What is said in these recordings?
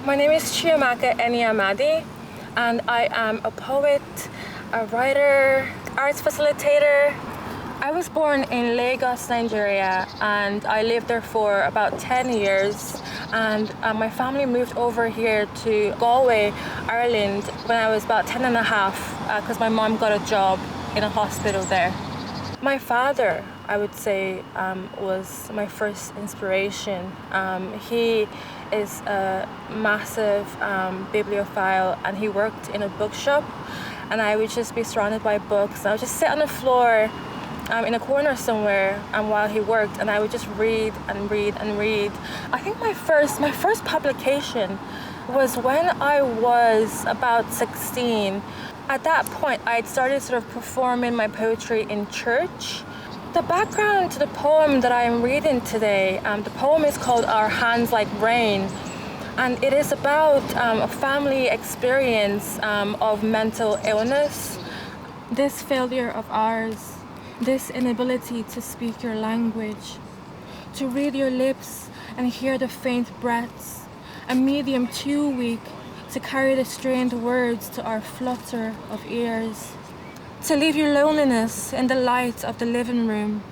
My name is Chiamaka Enyi Amadi, and I am a poet, a writer, arts facilitator. I was born in Lagos, Nigeria, and I lived there for about 10 years. And my family moved over here to Galway, Ireland, when I was about 10 and a half, because my mom got a job in a hospital there. My father, I would say, was my first inspiration. He is a massive bibliophile, and he worked in a bookshop, and I would just be surrounded by books. I would just sit on the floor in a corner somewhere while he worked, and I would just read and read and read. I think my first publication was when I was about 16. At that point, I had started sort of performing my poetry in church. The background to the poem that I am reading today, the poem is called Our Hands Like Rain, and it is about a family experience of mental illness. This failure of ours, this inability to speak your language, to read your lips and hear the faint breaths, a medium too weak to carry the strained words to our flutter of ears, to leave your loneliness in the light of the living room.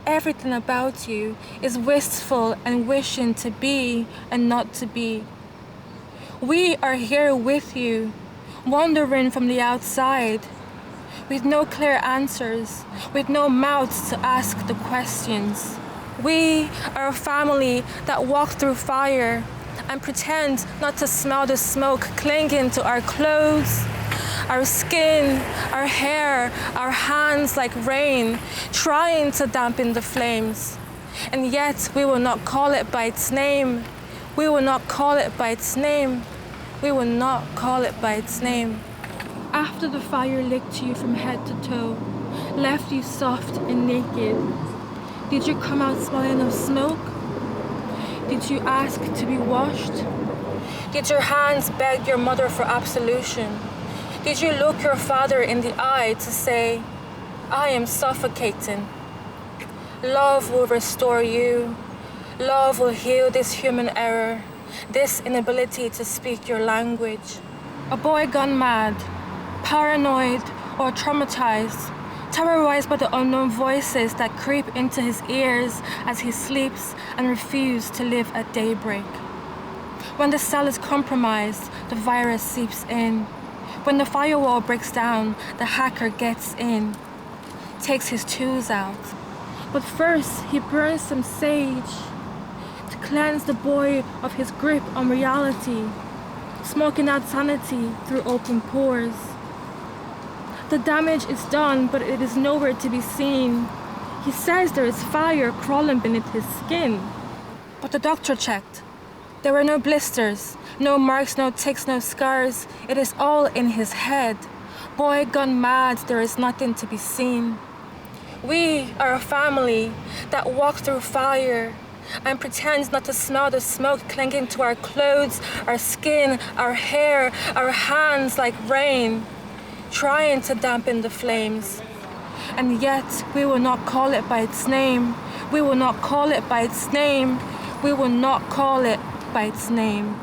Everything about you is wistful and wishing to be and not to be. We are here with you, wandering from the outside, with no clear answers, with no mouths to ask the questions. We are a family that walk through fire and pretend not to smell the smoke clinging to our clothes, our skin, our hair, our hands like rain, trying to dampen the flames. And yet we will not call it by its name. We will not call it by its name. We will not call it by its name. After the fire licked you from head to toe, left you soft and naked, did you come out smelling of smoke? Did you ask to be washed? Did your hands beg your mother for absolution? Did you look your father in the eye to say, I am suffocating? Love will restore you. Love will heal this human error, this inability to speak your language. A boy gone mad, paranoid or traumatized, terrorized by the unknown voices that creep into his ears as he sleeps and refuses to live at daybreak. When the cell is compromised, the virus seeps in. When the firewall breaks down, the hacker gets in, takes his tools out. But first, he burns some sage to cleanse the boy of his grip on reality, smoking out sanity through open pores. The damage is done, but it is nowhere to be seen. He says there is fire crawling beneath his skin. But the doctor checked. There were no blisters, no marks, no ticks, no scars. It is all in his head. Boy gone mad, there is nothing to be seen. We are a family that walk through fire and pretends not to smell the smoke clinging to our clothes, our skin, our hair, our hands like rain, trying to dampen the flames. And yet we will not call it by its name. We will not call it by its name. We will not call it by its name.